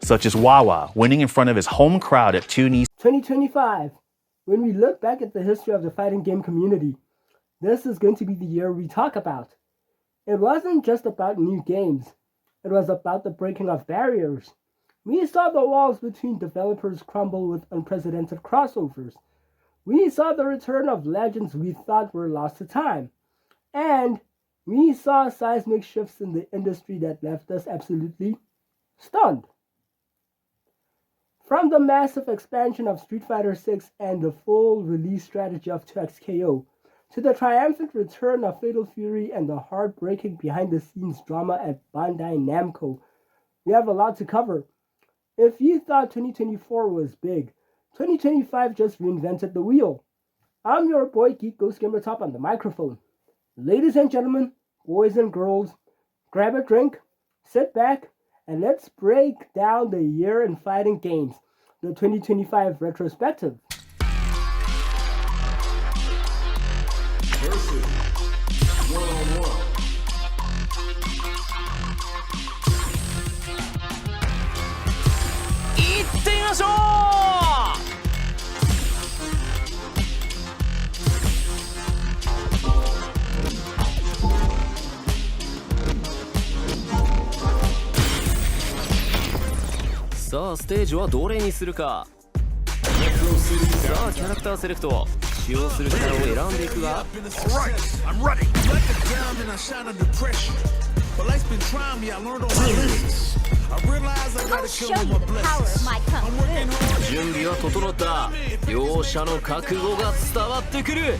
Such as Wawa winning in front of his home crowd at Tunis. 2025. When we look back at the history of the fighting game community, this is going to be the year we talk about. It wasn't just about new games, it was about the breaking of barriers. We saw the walls between developers crumble with unprecedented crossovers. We saw the return of legends we thought were lost to time. And we saw seismic shifts in the industry that left us absolutely stunned. From the massive expansion of Street Fighter VI and the full release strategy of 2XKO, to the triumphant return of Fatal Fury and the heartbreaking behind-the-scenes drama at Bandai Namco, we have a lot to cover. If you thought 2024 was big, 2025 just reinvented the wheel. I'm your boy Geek Ghost Gamer Top on the microphone. Ladies and gentlemen, boys and girls, grab a drink, sit back, and let's break down the year in fighting games, the 2025 Retrospective. Versus one-on-one.さあステージはどれにするか。さあキャラクターセレクト。使用するキャラを選んでいくが。準備は整った。両者の覚悟が伝わってくる。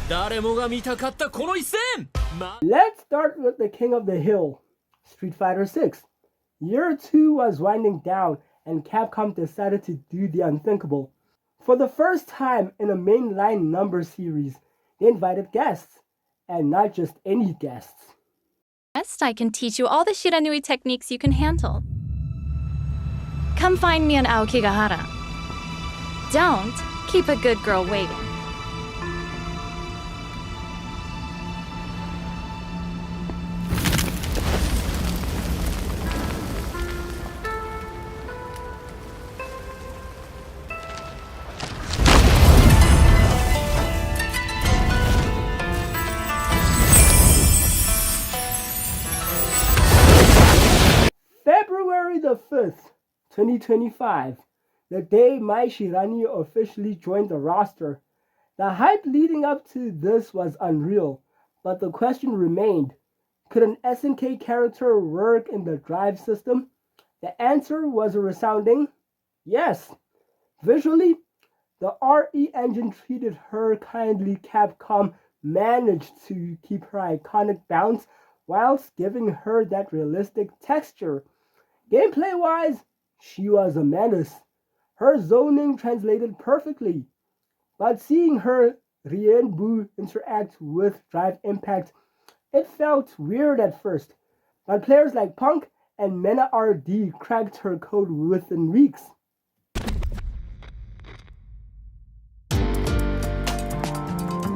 誰もが見たかったこの一戦。Let's start with the king of the hill, Street Fighter VI. Year 2 was winding down and Capcom decided to do the unthinkable. For the first time in a mainline number series, they invited guests, and not just any guests. Best, I can teach you all the Shiranui techniques you can handle. Come find me in Aokigahara. Don't keep a good girl waiting. February the 5th, 2025, the day Mai Shirani officially joined the roster. The hype leading up to this was unreal, but the question remained, could an SNK character work in the drive system? The answer was a resounding yes. Visually, the RE engine treated her kindly. Capcom managed to keep her iconic bounce whilst giving her that realistic texture. Gameplay-wise, she was a menace. Her zoning translated perfectly. But seeing her Rienbu interact with Drive Impact, it felt weird at first. But players like Punk and Mena RD cracked her code within weeks.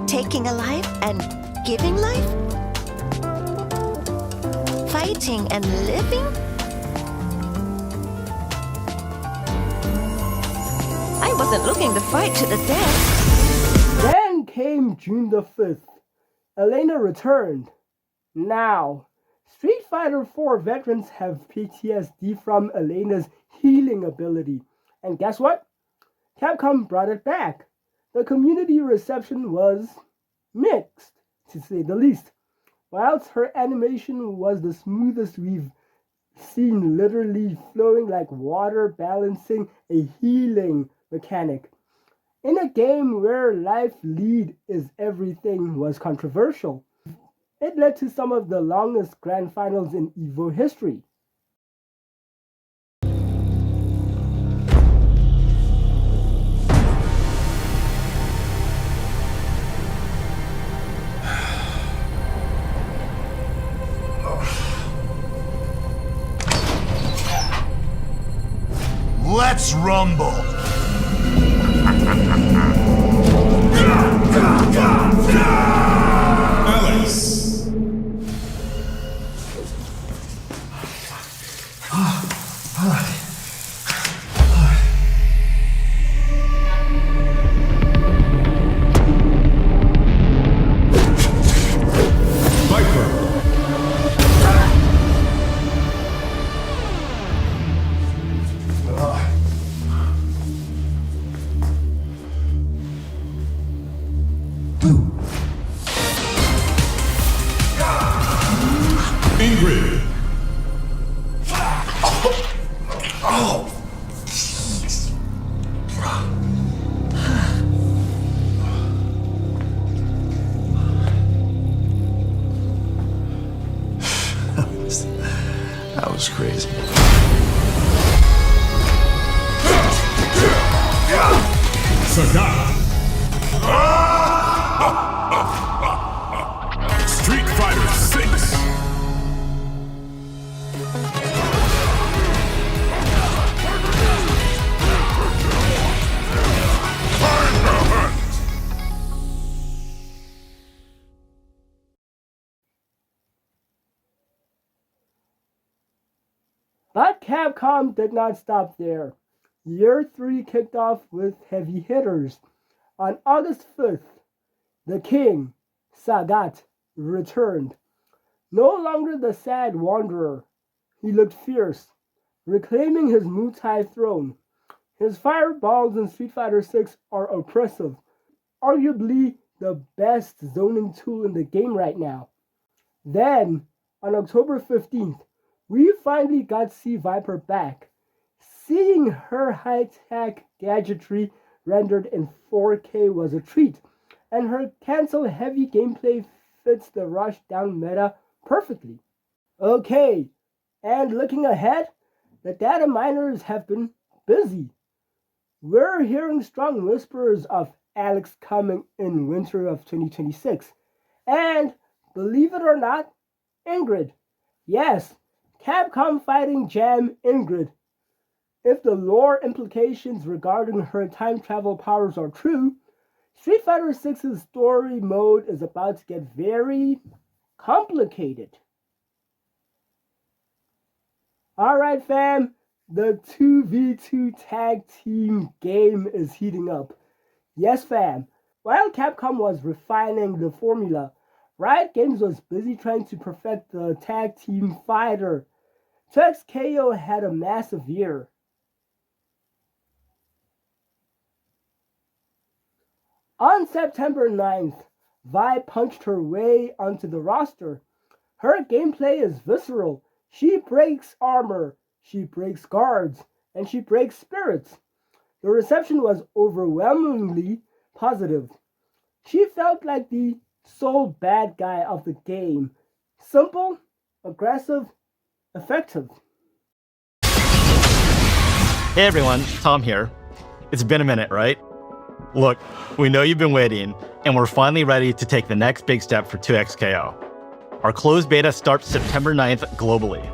Taking a life and giving life? Fighting and living? I wasn't looking to fight to the death. Then came June the 5th. Elena returned. Now, Street Fighter 4 veterans have PTSD from Elena's healing ability. And guess what? Capcom brought it back. The community reception was mixed, to say the least. Whilst her animation was the smoothest we've seen, literally flowing like water, balancing a healing mechanic. In a game where life lead is everything was controversial. It led to some of the longest grand finals in EVO history. Let's rumble! Alex! Ingrid! Oh! That was crazy. Sagat! Street Fighter 6! But Capcom did not stop there. Year 3 kicked off with heavy hitters. On August 5th, the king, Sagat, returned. No longer the sad wanderer, he looked fierce, reclaiming his Mutai throne. His fireballs in Street Fighter 6 are oppressive, arguably the best zoning tool in the game right now. Then, on October 15th, we finally got to see Viper back. Seeing her high-tech gadgetry rendered in 4K was a treat, and her cancel-heavy gameplay fits the rush-down meta perfectly. Okay, and looking ahead, the data miners have been busy. We're hearing strong whispers of Alex coming in winter of 2026, and, believe it or not, Ingrid. Yes, Capcom Fighting Jam Ingrid. If the lore implications regarding her time travel powers are true, Street Fighter 6's story mode is about to get very complicated. Alright fam, the 2v2 tag team game is heating up. Yes fam, while Capcom was refining the formula, Riot Games was busy trying to perfect the tag team fighter. 2XKO had a massive year. On September 9th, Vi punched her way onto the roster. Her gameplay is visceral. She breaks armor, she breaks guards, and she breaks spirits. The reception was overwhelmingly positive. She felt like the sole bad guy of the game. Simple, aggressive, effective. Hey everyone, Tom here. It's been a minute, right? Look, we know you've been waiting, and we're finally ready to take the next big step for 2XKO. Our closed beta starts September 9th globally.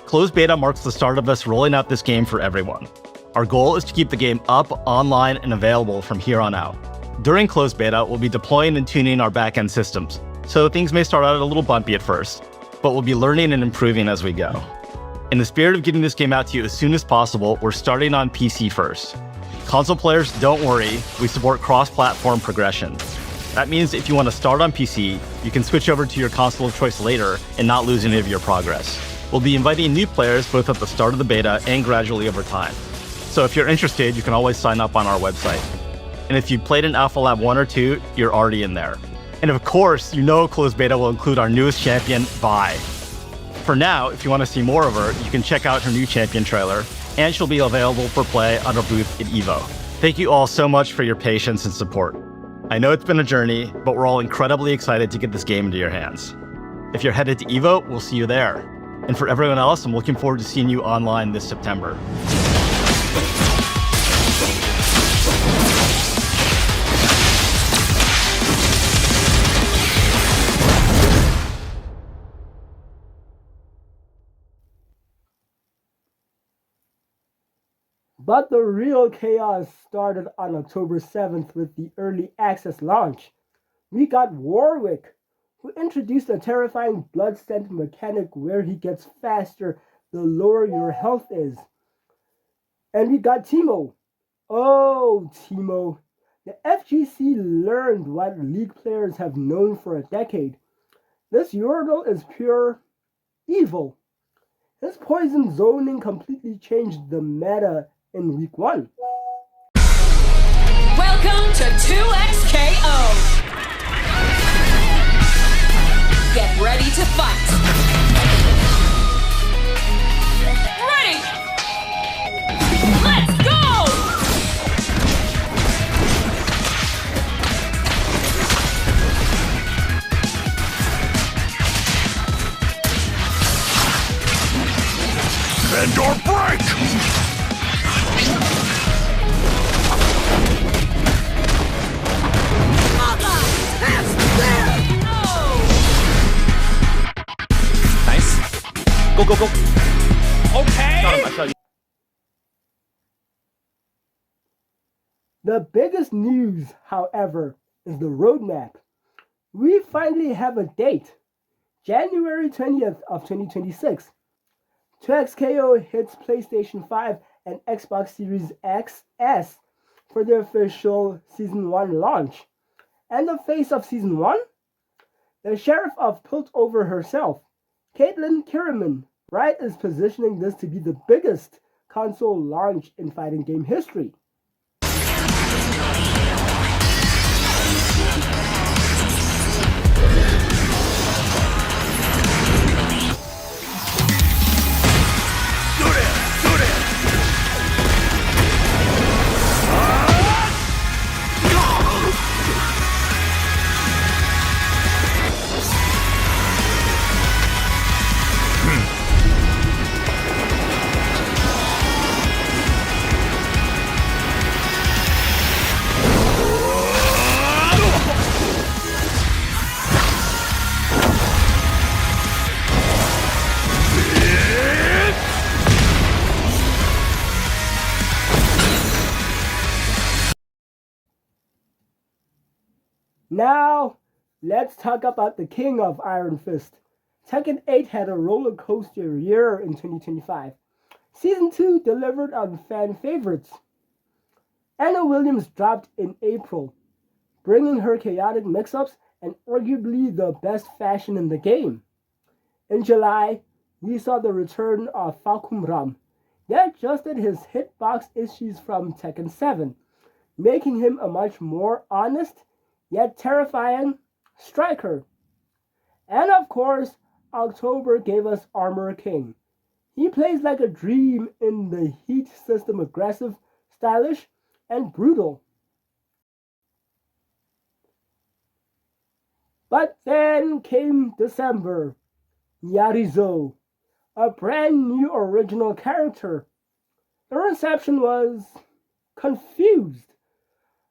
Closed beta marks the start of us rolling out this game for everyone. Our goal is to keep the game up, online, and available from here on out. During closed beta, we'll be deploying and tuning our backend systems, so things may start out a little bumpy at first, but we'll be learning and improving as we go. In the spirit of getting this game out to you as soon as possible, we're starting on PC first. Console players, don't worry, we support cross-platform progression. That means if you want to start on PC, you can switch over to your console of choice later and not lose any of your progress. We'll be inviting new players both at the start of the beta and gradually over time. So if you're interested, you can always sign up on our website. And if you played in Alpha Lab 1 or 2, you're already in there. And of course, you know closed beta will include our newest champion, Vi. For now, if you want to see more of her, you can check out her new champion trailer, and she'll be available for play on our booth at EVO. Thank you all so much for your patience and support. I know it's been a journey, but we're all incredibly excited to get this game into your hands. If you're headed to EVO, we'll see you there. And for everyone else, I'm looking forward to seeing you online this September. But the real chaos started on October 7th with the early access launch. We got Warwick, who introduced a terrifying blood scent mechanic where he gets faster the lower your health is. And we got Teemo. Oh, Teemo. The FGC learned what League players have known for a decade. This Yordle is pure evil. His poison zoning completely changed the meta in week 1. Welcome to 2XKO. Get ready to fight. Ready. Let's go. Bend or break! Go, go, go. Okay! The biggest news, however, is the roadmap. We finally have a date, January 20th of 2026. 2XKO hits PlayStation 5 and Xbox Series XS for the official Season 1 launch. And the face of Season 1? The Sheriff of Piltover herself, Caitlin Kiriman. Riot is positioning this to be the biggest console launch in fighting game history. Now, let's talk about the king of Iron Fist. Tekken 8 had a roller coaster year in 2025. Season 2 delivered on fan favorites. Anna Williams dropped in April, bringing her chaotic mix-ups and arguably the best fashion in the game. In July, we saw the return of Falcon Ram. They adjusted his hitbox issues from Tekken 7, making him a much more honest yet terrifying striker. And of course, October gave us Armor King. He plays like a dream in the heat system, aggressive, stylish, and brutal. But then came December. Yarizo, a brand new original character. The reception was confused.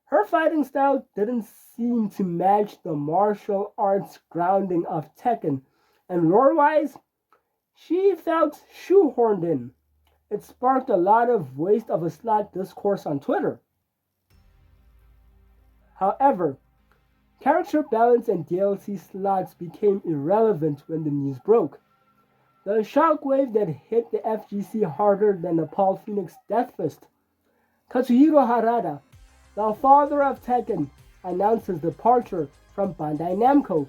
Her fighting style didn't seem to match the martial arts grounding of Tekken, and lore-wise, she felt shoehorned in. It sparked a lot of waste of a slot discourse on Twitter. However, character balance and DLC slots became irrelevant when the news broke. The shockwave that hit the FGC harder than the Paul Phoenix Death Fist. Katsuhiro Harada, the father of Tekken, announced his departure from Bandai Namco.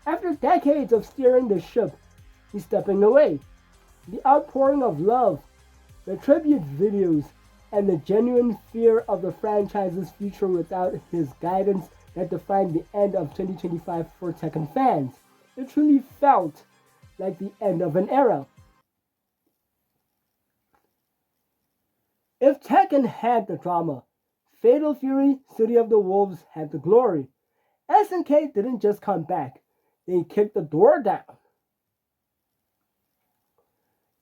After decades of steering the ship, he's stepping away. The outpouring of love, the tribute videos, and the genuine fear of the franchise's future without his guidance that defined the end of 2025 for Tekken fans. It truly felt like the end of an era. If Tekken had the drama, Fatal Fury City of the Wolves had the glory. SNK didn't just come back, they kicked the door down.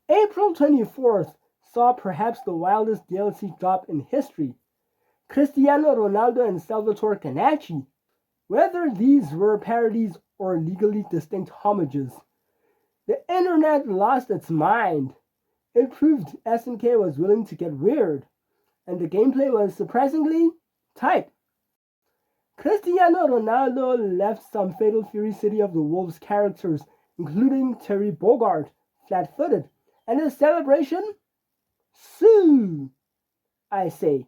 April 24th saw perhaps the wildest DLC drop in history. Cristiano Ronaldo and Salvatore Ganacci. Whether these were parodies or legally distinct homages, the internet lost its mind. It proved SNK was willing to get weird, and the gameplay was surprisingly tight. Cristiano Ronaldo left some Fatal Fury City of the Wolves characters, including Terry Bogard, flat-footed, and his celebration? Sue, I say.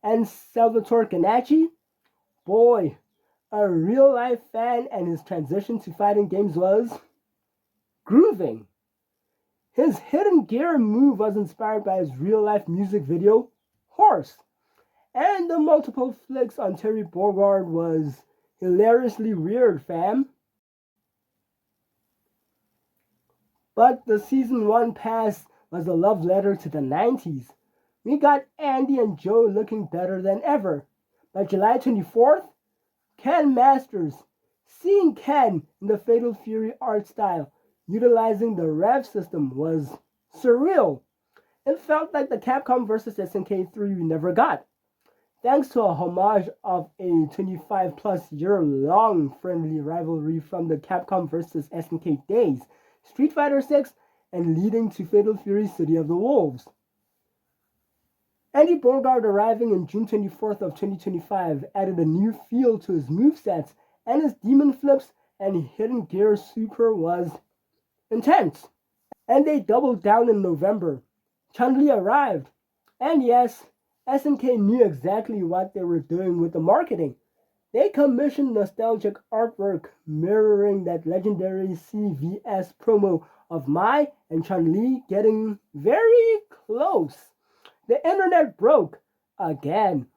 And Salvatore Ganacci? Boy, a real-life fan, and his transition to fighting games was grooving. His hidden gear move was inspired by his real-life music video, Horse. And the multiple flicks on Terry Bogard was hilariously weird, fam. But the Season 1 pass was a love letter to the 90s. We got Andy and Joe looking better than ever. By July 24th, Ken Masters. Seeing Ken in the Fatal Fury art style, utilizing the Rev system, was surreal. It felt like the Capcom vs. SNK 3 we never got. Thanks to a homage of a 25-plus year-long friendly rivalry from the Capcom vs. SNK days, Street Fighter 6, and leading to Fatal Fury City of the Wolves. Andy Bogard arriving in June 24th of 2025 added a new feel to his movesets, and his demon flips and hidden gear super was intense. And they doubled down in November. Chun-Li arrived, and yes, SNK knew exactly what they were doing with the marketing. They commissioned nostalgic artwork mirroring that legendary CVS promo of Mai and Chun-Li getting very close. The internet broke again,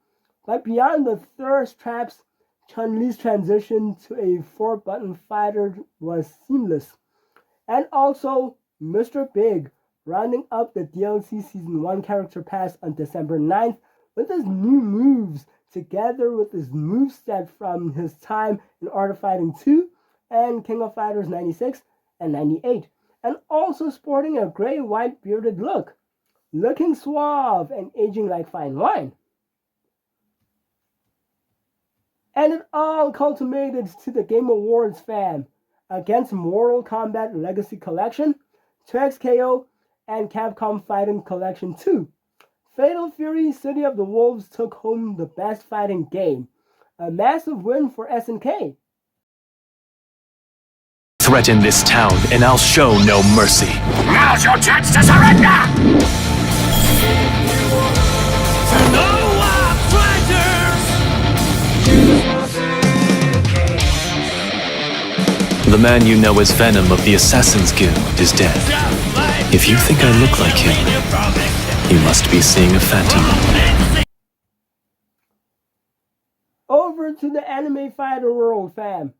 but beyond the thirst traps, Chun-Li's transition to a 4-button fighter was seamless. And also, Mr. Big rounding up the DLC Season 1 character pass on December 9th with his new moves, together with his moveset from his time in Art of Fighting 2 and King of Fighters 96 and 98, and also sporting a gray-white bearded look, looking suave and aging like fine wine. And it all culminated to the Game Awards, fam, against Mortal Kombat Legacy Collection, 2XKO, and Capcom Fighting Collection 2. Fatal Fury City of the Wolves took home the best fighting game. A massive win for SNK. Threaten this town and I'll show no mercy. Now's your chance to surrender! The man you know as Venom of the Assassin's Guild is dead. If you think I look like him, you must be seeing a phantom. Over to the anime fighter world, fam.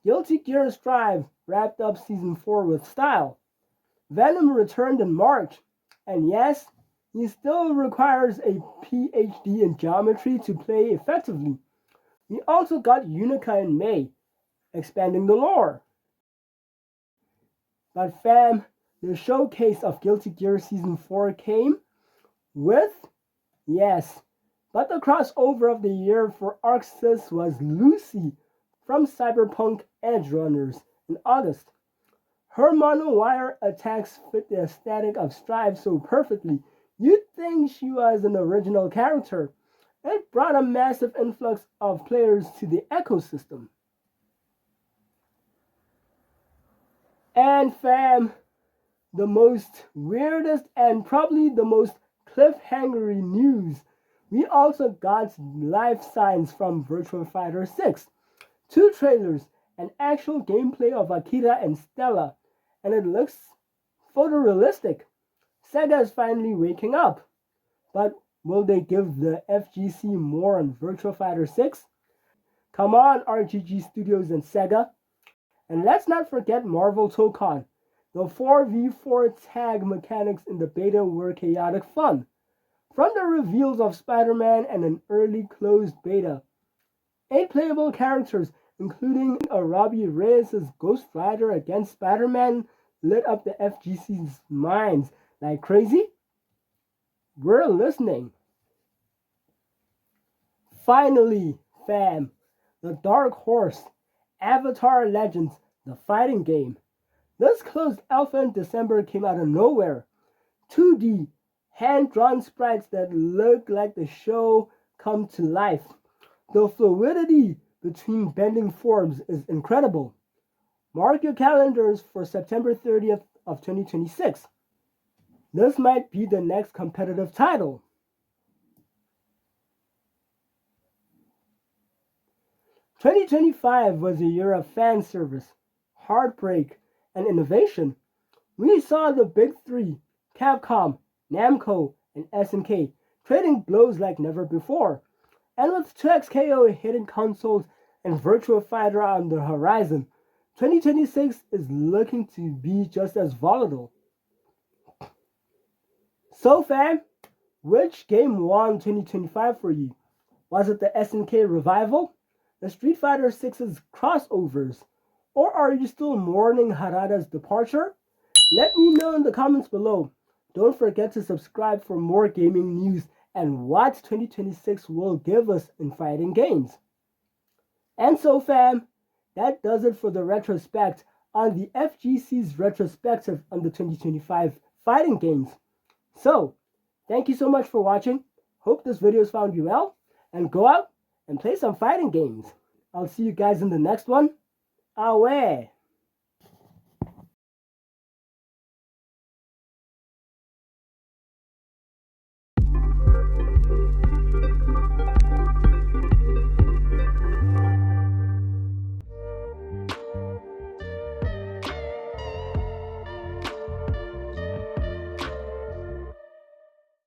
Guilty Gear Strive wrapped up Season 4 with style. Venom returned in March, and yes, he still requires a PhD in geometry to play effectively. We also got Unica in May, expanding the lore. But fam, the showcase of Guilty Gear Season 4 came with, yes, but the crossover of the year for ArcSys was Lucy from Cyberpunk Edge Runners in August. Her monowire attacks fit the aesthetic of Strive so perfectly, you'd think she was an original character. It brought a massive influx of players to the ecosystem. And fam, the most weirdest and probably the most cliffhangery news, we also got live signs from Virtua Fighter 6, 2 trailers, and actual gameplay of Akira and Stella, and it looks photorealistic. Sega is finally waking up. But Will they give the FGC more on Virtua Fighter 6? Come on, RGG Studios and Sega. And let's not forget Marvel TOKON. The 4v4 tag mechanics in the beta were chaotic fun. From the reveals of Spider-Man and an early closed beta, 8 playable characters, including a Robbie Reyes' Ghost Rider against Spider-Man, lit up the FGC's minds like crazy. We're listening. Finally, fam, the Dark Horse, Avatar Legends, the fighting game. This closed alpha in December came out of nowhere. 2D, hand-drawn sprites that look like the show come to life. The fluidity between bending forms is incredible. Mark your calendars for September 30th of 2026. This might be the next competitive title. "2025 was a year of fan service, heartbreak, and innovation. We saw the big three, Capcom, Namco, and SNK, trading blows like never before. And with 2XKO hitting consoles and Virtua Fighter on the horizon, 2026 is looking to be just as volatile. So fam, which game won 2025 for you? Was it the SNK revival? The Street Fighter 6's crossovers? Or are you still mourning Harada's departure? Let me know in the comments below. Don't forget to subscribe for more gaming news and what 2026 will give us in fighting games. And so fam, that does it for the retrospect on the FGC's retrospective on the 2025 fighting games. So, thank you so much for watching. Hope this video has found you well, and go out and play some fighting games. I'll see you guys in the next one. Away!